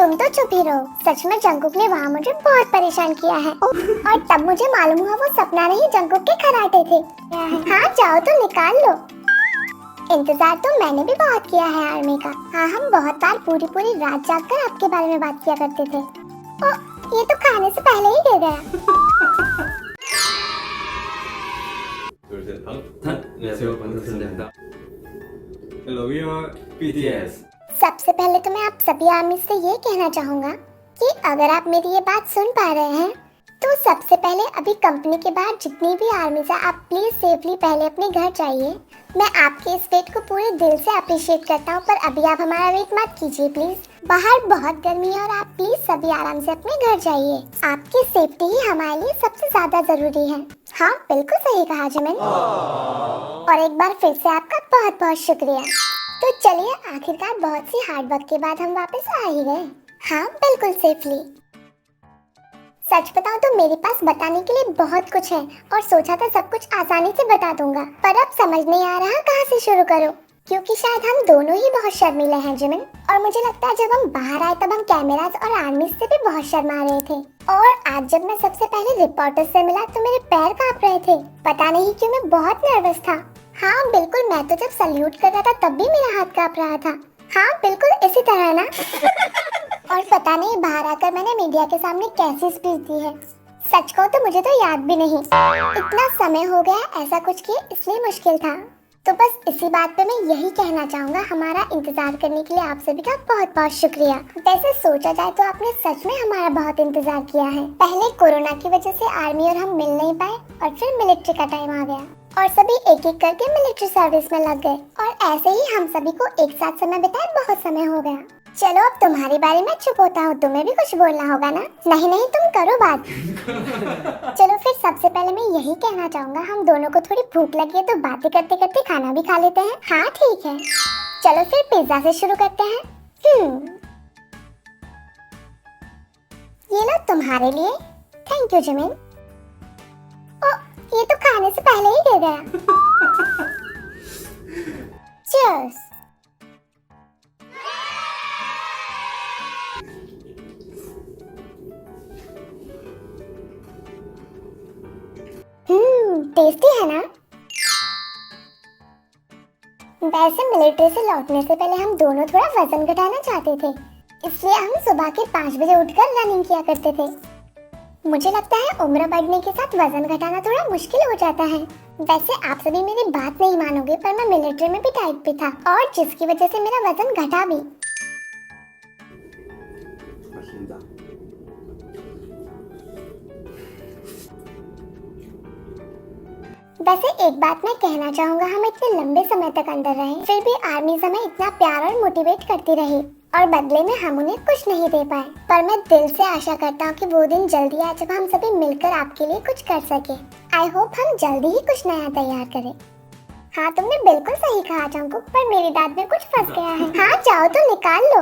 तुम तो चुप ही रहो। सच में जंगकुक ने वहाँ मुझे बहुत परेशान किया है और तब मुझे मालूम हुआ वो सपना नहीं जंगकुक के खराटे थे। हाँ जाओ तो निकाल लो। इंतजार तो मैंने भी बहुत किया है आर्मी का। हाँ हम बहुत बार पूरी पूरी रात जागकर आपके बारे में बात किया करते थे। ओ, ये तो खाने से पहले ही गिर गया। 안녕하세요, 반갑습니다. Hello, we are BTS. सबसे पहले तो मैं आप सभी आर्मी से ये कहना चाहूँगा कि अगर आप मेरी ये बात सुन पा रहे हैं तो सबसे पहले अभी कंपनी के बाहर जितनी भी आर्मी है आप प्लीज सेफली पहले अपने घर जाइए। मैं आपके इस वेट को पूरे दिल से अप्रिशिएट करता हूँ, पर अभी आप हमारा वेट मत कीजिए प्लीज। बाहर बहुत गर्मी है और आप प्लीज सभी आराम से अपने घर जाइए। आपकी सेफ्टी ही हमारे लिए सबसे ज्यादा जरूरी है। हाँ बिल्कुल सही कहा जिमिन। और एक बार फिर से आपका बहुत बहुत शुक्रिया। तो चलिए आखिरकार बहुत सी हार्ड वर्क के बाद हम वापस आ ही गए। हाँ बिल्कुल सेफली। सच बताऊं तो मेरे पास बताने के लिए बहुत कुछ है और सोचा था सब कुछ आसानी से बता दूंगा, पर अब समझ नहीं आ रहा कहाँ से शुरू करूं, क्योंकि शायद हम दोनों ही बहुत शर्मीले हैं जिमिन। और मुझे लगता है जब हम बाहर आए तब हम कैमरास और आर्मी से भी बहुत शर्मा रहे थे। और आज जब मैं सबसे पहले रिपोर्टर से मिला तो मेरे पैर कांप रहे थे। पता नहीं क्यों मैं बहुत नर्वस था। हाँ बिल्कुल, मैं तो जब सल्यूट कर रहा था तब भी मेरा हाथ कांप रहा था। हाँ बिल्कुल इसी तरह ना। और पता नहीं बाहर आकर मैंने मीडिया के सामने कैसी स्पीच दी है। सच कहूं तो मुझे तो याद भी नहीं, इतना समय हो गया ऐसा कुछ किए, इसलिए मुश्किल था। तो बस इसी बात पे मैं यही कहना चाहूंगा, हमारा इंतजार करने के लिए आप सभी का बहुत बहुत शुक्रिया। वैसे सोचा जाए तो आपने सच में हमारा बहुत इंतजार किया है। पहले कोरोना की वजह से आर्मी और हम मिल नहीं पाए और फिर मिलिट्री का टाइम आ गया और सभी एक एक करके मिलिट्री सर्विस में लग गए और ऐसे ही हम सभी को एक साथ समय बिताए बहुत समय हो गया। चलो अब तुम्हारे बारे में चुप होता हूँ, तुम्हें भी कुछ बोलना होगा ना? नहीं नहीं तुम करो बात। चलो फिर सबसे पहले मैं यही कहना चाहूँगा, हम दोनों को थोड़ी भूख लगी है तो बातें करते करते खाना भी खा लेते हैं। हाँ ठीक है, चलो फिर पिज्जा से शुरू करते हैं। ये लो तुम्हारे लिए। Thank you Jimin. ओ ये तो खाने से पहले ही गिर गया। चीयर्स। टेस्टी है ना? वैसे मिलिट्री से लौटने से पहले हम दोनों थोड़ा वजन घटाना चाहते थे, इसलिए हम सुबह के 5 बजे उठकर रनिंग किया करते थे। मुझे लगता है उम्र बढ़ने के साथ वजन घटाना थोड़ा मुश्किल हो जाता है। वैसे आप सभी मेरी बात नहीं मानोगे, पर मैं मिलिट्री में भी टाइट पे था और जिसकी वजह से मेरा वजन घटा भी। वैसे एक बात मैं कहना चाहूँगा, हम इतने लंबे समय तक अंदर रहे, फिर भी आर्मी हमें इतना प्यार और मोटिवेट करती रही और बदले में हम उन्हें कुछ नहीं दे पाए। पर मैं दिल से आशा करता हूँ कि वो दिन जल्दी आए जब हम सभी मिलकर आपके लिए कुछ कर सके। आई होप हम जल्दी ही कुछ नया तैयार करें। हाँ तुमने बिल्कुल सही कहा जंगकुक, पर मेरी दांत में कुछ फंस गया है। हाँ जाओ तो निकाल लो।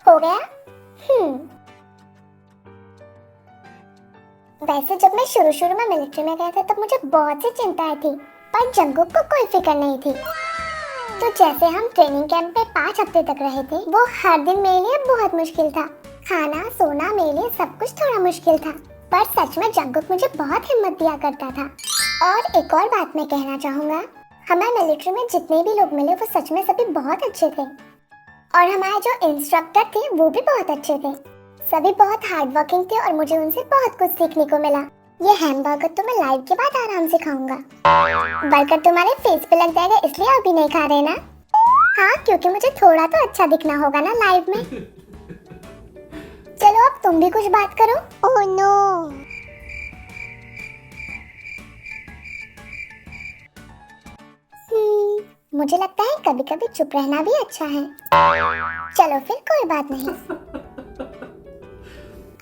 हो गया? वैसे जब मैं शुरू में मिलिट्री में गया था तब मुझे बहुत सी चिंताएं थी, पर जंगकुक को कोई फिक्र नहीं थी। तो जैसे हम ट्रेनिंग कैंप में 5 हफ्ते तक रहे थे, वो हर दिन मेरे लिए बहुत मुश्किल था। खाना सोना मेरे लिए सब कुछ थोड़ा मुश्किल था, पर सच में जंगकुक मुझे बहुत हिम्मत दिया करता था। और एक और बात मैं कहना चाहूँगा, हमें मिलिट्री में जितने भी लोग मिले वो सच में सभी बहुत अच्छे थे और हमारे जो इंस्ट्रक्टर थे वो भी बहुत अच्छे थे। सभी बहुत हार्ड वर्किंग थे और मुझे उनसे बहुत कुछ सीखने को मिला। ये हैमबर्गर तो मैं लाइव के बाद आराम से खाऊंगा। बर्गर तुम्हारे फेस पे लग जाएगा इसलिए अभी नहीं खा रहे ना? हाँ क्योंकि मुझे थोड़ा तो अच्छा दिखना होगा ना लाइव में। चलो अब तुम भी कुछ बात करो। Oh no. मुझे लगता है कभी कभी चुप रहना भी अच्छा है। चलो फिर कोई बात नहीं।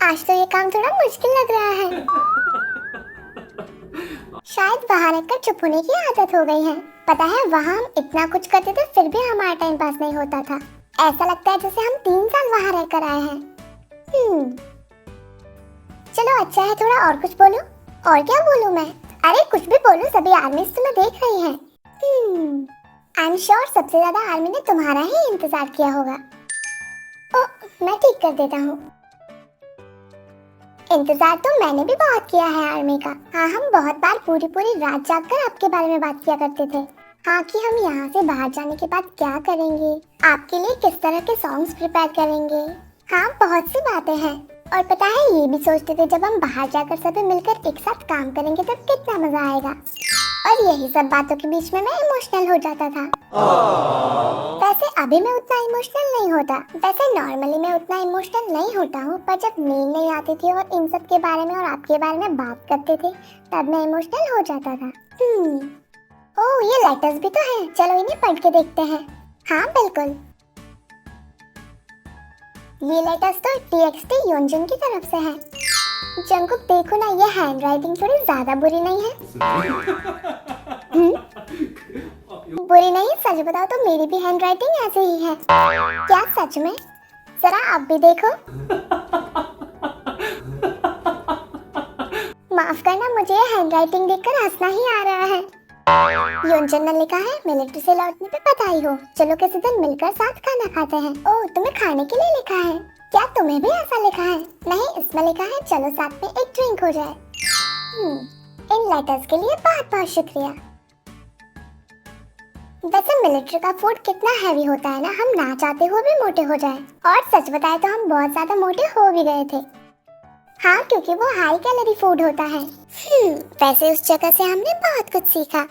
आज तो ये काम थोड़ा मुश्किल लग रहा है। शायद वहाँ रहकर चुप होने की आदत हो गई है। पता है वहाँ हम इतना कुछ करते थे फिर भी हमारा टाइम पास नहीं होता था। ऐसा लगता है जैसे हम 3 साल वहाँ रहकर आए हैं। चलो अच्छा है, थोड़ा और कुछ बोलो। और क्या बोलूं मैं? अरे कुछ भी बोलो, सभी आर्मी तुम्हें देख रही हैं। आई एम श्योर सबसे ज्यादा आर्मी ने तुम्हारा ही इंतजार किया होगा। ओ, मैं ठीक कर देता हूँ। इंतजार तो मैंने भी बहुत किया है आर्मी का। हाँ, हम बहुत बार पूरी पूरी रात जागकर आपके बारे में बात किया करते थे। हाँ, कि हम यहाँ से बाहर जाने के बाद क्या करेंगे, आपके लिए किस तरह के सॉन्ग्स प्रिपेयर करेंगे। हाँ, बहुत सी बातें हैं। और पता है, ये भी सोचते थे जब हम बाहर जाकर सभी मिलकर एक साथ काम करेंगे तब कितना मजा आएगा। और यही सब बातों के बीच में मैं इमोशनल हो जाता था। वैसे अभी मैं उतना इमोशनल नहीं होता। वैसे नॉर्मली मैं उतना इमोशनल नहीं होता हूँ, पर जब नींद नहीं आती थी और इन सब के बारे में और आपके बारे में बात करते थे तब मैं इमोशनल हो जाता था। ओह, ये लेटर्स भी तो हैं। चलो इन्हें पढ़ के देखते हैं। हाँ बिल्कुल, ये लेटर्स तो TXT योंजुन की तरफ से है। जंगकुक देखो ना, ये हैंडराइटिंग थोड़ी ज्यादा बुरी नहीं है। बुरी नहीं, सच बताओ तो मेरी भी हैंडराइटिंग ऐसे ही है। क्या सच में? जरा आप भी देखो। माफ करना, मुझे ये हैंडराइटिंग देखकर हंसना ही आ रहा है। योंजन ने लिखा है, मिलिट्री से लौटने पे बधाई हो, चलो किसी दिन मिलकर साथ खाना खाते हैं। ओह, तुम्हें खाने के लिए लिखा है? क्या तुम्हें भी ऐसा लिखा है? नहीं, इसमें लिखा है चलो साथ में एक ड्रिंक हो जाए। इन लेटर्स के लिए बहुत बहुत शुक्रिया। वैसे मिलिट्री का फूड कितना हैवी होता है ना, हम ना चाहते हुए भी मोटे हो जाए। और सच बताए तो हम बहुत ज्यादा मोटे हो भी गए थे। हाँ, क्योंकि वो हाई कैलोरी फूड होता है। वैसे उस जगह से हमने बहुत कुछ सीखा।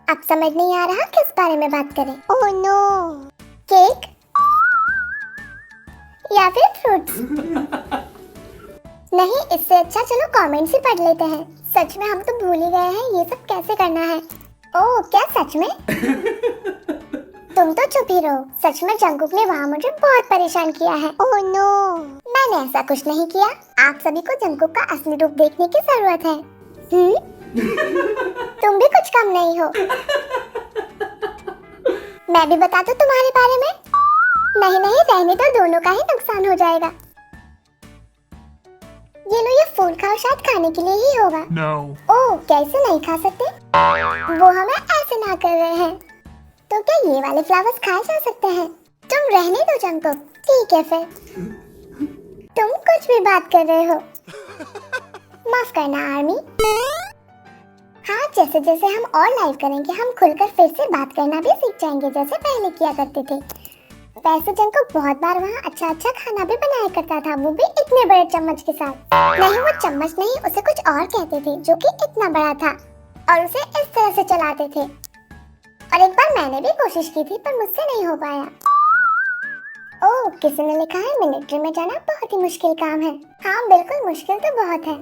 अब समझ नहीं आ रहा किस बारे में बात करें। ओह नो, केक या फिर फ्रूट्स? नहीं, इससे अच्छा चलो कमेंट्स ही पढ़ लेते हैं। सच में हम तो भूल ही गए हैं ये सब कैसे करना है। ओह, क्या सच में? तुम तो चुप ही रहो। सच में जंगकुक ने वहाँ मुझे बहुत परेशान किया है। ओह नो, मैंने ऐसा कुछ नहीं किया। आप सभी को जंगकुक का असली रूप देखने की जरूरत है। तुम भी कुछ कम नहीं हो। मैं भी बता दूं तुम्हारे बारे में? नहीं नहीं, रहने दो, दोनों का ही नुकसान हो जाएगा। ये लो, ये फूल खाओ, शायद खाने के लिए ही होगा। No. ओह, कैसे नहीं खा सकते? वो हमें ऐसे ना कर रहे हैं। तो क्या ये वाले फ्लावर्स खाए जा सकते हैं? तुम रहने दो जंगकुक। ठीक है फिर। तुम कुछ भी बात कर रहे हो। माफ करना आर्मी। हाँ, जैसे जैसे हम और लाइव करेंगे हम खुलकर फिर से बात करना भी सीख जाएंगे, जैसे पहले किया करते थे। वैसे जंगकुक बहुत बार वहाँ अच्छा अच्छा खाना भी बनाया करता था, वो भी इतने बड़े चम्मच के साथ। नहीं, वो चम्मच नहीं, उसे कुछ और कहते थे जो कि इतना बड़ा था और उसे इस तरह से चलाते थे। और एक बार मैंने भी कोशिश की थी पर मुझसे नहीं हो पाया। ओह, किसी ने लिखा है मिलिट्री में जाना बहुत ही मुश्किल काम है। हाँ बिल्कुल, मुश्किल तो बहुत है।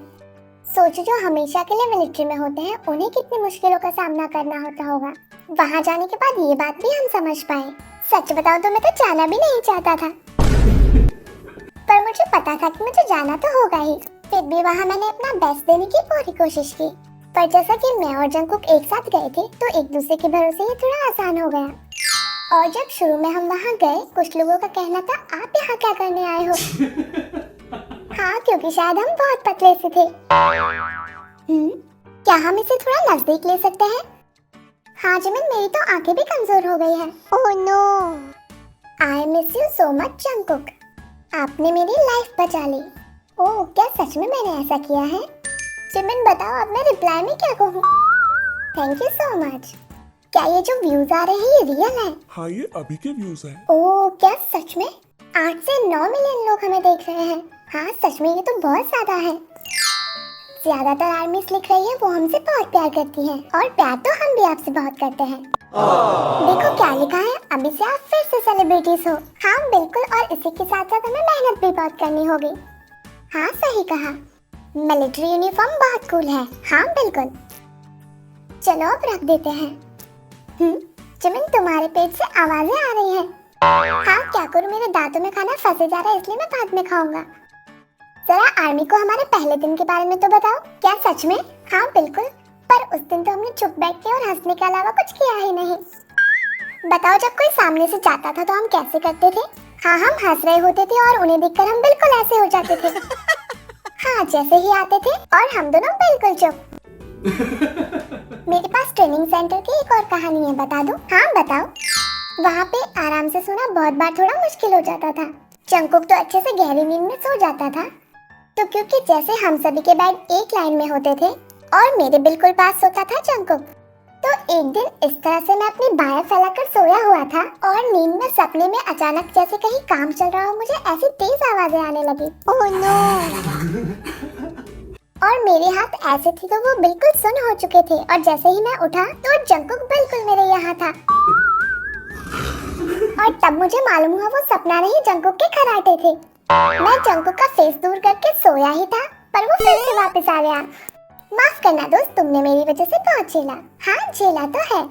सोचो, जो हमेशा के लिए मिलिट्री में होते हैं उन्हें कितनी मुश्किलों का सामना करना होता होगा। वहाँ जाने के बाद ये बात भी हम समझ पाए। सच बताऊं तो मैं तो जाना भी नहीं चाहता था, पर मुझे पता था कि मुझे जाना तो होगा ही। फिर भी वहाँ मैंने अपना बेस्ट देने की पूरी कोशिश की। पर जैसा कि मैं और जंगकुक एक साथ गए थे तो एक दूसरे के भरोसे ये थोड़ा आसान हो गया। और जब शुरू में हम वहाँ गए, कुछ लोगों का कहना था आप यहाँ क्या करने आए हो। हाँ, क्योंकि शायद हम बहुत पतले से थे। क्या हम इसे थोड़ा नजदीक ले सकते हैं? हाँ जिमिन, मेरी तो आंखें भी कमजोर हो गई है। Oh no, I miss you so much Jungkook. आपने मेरी लाइफ बचा ली। ओह, क्या सच में मैंने ऐसा किया है? जिमिन बताओ, अब मैं रिप्लाई में क्या कहूँ? Thank you so much. क्या ये जो व्यूज आ रहे हैं ये रियल है? हाँ, ये अभी के व्यूज हैं। ओह, क्या सच में? 8 से 9 मिलियन लोग हमें देख रहे हैं। हाँ सच में, ये तो बहुत ज्यादा है। ज्यादातर आर्मीज लिख रही है वो हमसे बहुत प्यार करती हैं और प्यार तो हम भी आपसे बहुत करते हैं। देखो क्या लिखा है, अभी से आप फिर से सेलिब्रिटीज हो। हाँ बिल्कुल, और इसी के साथ साथ हमें मेहनत भी बहुत करनी होगी। हाँ सही कहा, मिलिट्री यूनिफॉर्म बहुत कूल है। हाँ बिल्कुल, चलो अब रख देते हैं। जिमिन, तुम्हारे पेट से आवाजें आ रही हैं। हाँ क्या करूँ, मेरे दांतों में खाना फंसे जा रहा है इसलिए मैं बाद में खाऊंगा। जरा आर्मी को हमारे पहले दिन के बारे में तो बताओ। क्या सच में? हाँ बिल्कुल, पर उस दिन तो हमने चुप बैठ के और हंसने के अलावा कुछ किया ही नहीं। बताओ, जब कोई सामने से जाता था तो हम कैसे करते थे? हाँ, हम हंस रहे होते थे और उन्हें देखकर हम बिल्कुल ऐसे हो जाते थे। हाँ, जैसे ही आते थे और हम दोनों बिल्कुल चुप। मेरे पास ट्रेनिंग सेंटर की एक और कहानी है, बता दूं? हाँ बताओ। वहाँ पे आराम से सोना बहुत बार थोड़ा मुश्किल हो जाता था। जंगकुक तो अच्छे से गहरी नींद में सो जाता था। तो क्योंकि जैसे हम सभी के बेड एक लाइन में होते थे और मेरे बिल्कुल पास सोता था जंगकुक, तो एक दिन इस तरह से मैं अपनी बाहें फैलाकर सोया हुआ था और नींद में सपने में अचानक जैसे कहीं काम चल रहा हो, मुझे ऐसी तेज आवाजें आने लगी। Oh no! और मेरे हाथ ऐसे थे तो वो बिल्कुल सुन हो चुके थे और जैसे ही मैं उठा तो जंगकुक बिल्कुल मेरे यहाँ था। और तब मुझे मालूम हुआ वो सपना नहीं, जंगकुक के खर्राटे थे। मैं जंगकुक का फेस दूर करके सोया ही था पर वो फिर से वापस आ गया। माफ करना दोस्त, तुमने मेरी वजह से बहुत झेला। हाँ झेला तो है।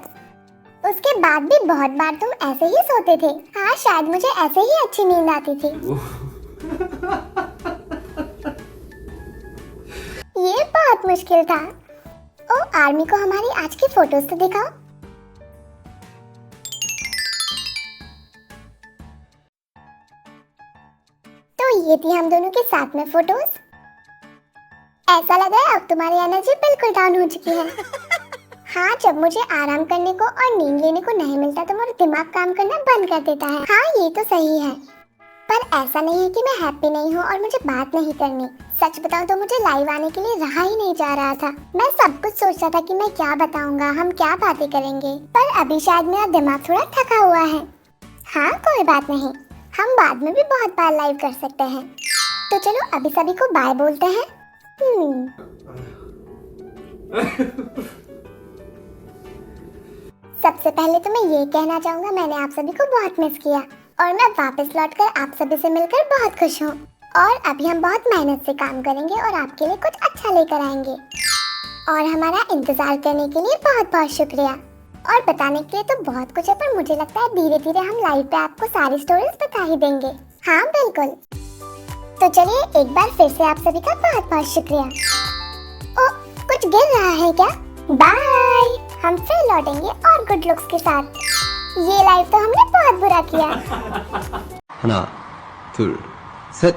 उसके बाद भी बहुत बार तुम ऐसे ही सोते थे। हाँ शायद मुझे ऐसे ही अच्छी नींद आती थी। ये बहुत मुश्किल था। ओ आर्मी को हमारी आज की फोटोज तो दिखाओ। तो ये थी हम दोनों के साथ में फोटोज। ऐसा लग रहा है अब तुम्हारी एनर्जी बिल्कुल डाउन हो चुकी है। हाँ जब मुझे आराम करने को और नींद लेने को नहीं मिलता तो मेरा दिमाग काम करना बंद कर देता है। हाँ ये तो सही है, पर ऐसा नहीं है कि मैं हैप्पी नहीं हूँ और मुझे बात नहीं करनी। सच बताऊँ तो मुझे लाइव आने के लिए रहा ही नहीं जा रहा था। मैं सब कुछ सोच रहा था कि मैं क्या बताऊंगा, हम क्या बातें करेंगे, पर अभी शायद मेरा दिमाग थोड़ा थका हुआ है। हाँ कोई बात नहीं, हम बाद में भी बहुत बार लाइव कर सकते हैं। तो चलो अभी सभी को बाय बोलते हैं। सबसे पहले तो मैं ये कहना चाहूँगा मैंने आप सभी को बहुत मिस किया और मैं वापस लौटकर आप सभी से मिलकर बहुत खुश हूँ। और अभी हम बहुत मेहनत से काम करेंगे और आपके लिए कुछ अच्छा लेकर आएंगे। और हमारा इंतजार करने के लिए बहुत बहुत शुक्रिया। और बताने के लिए तो बहुत कुछ है, पर मुझे लगता है धीरे धीरे हम लाइव पे आपको सारी स्टोरीज बता ही देंगे। हाँ बिल्कुल। तो चलिए एक बार फिर से आप सभी का बहुत बहुत शुक्रिया। ओ कुछ गिर रहा है क्या? बाय, हम फिर लौटेंगे और गुड लुक्स के साथ। ये लाइव तो हमने बहुत बुरा किया। 하나, 둘, 셋.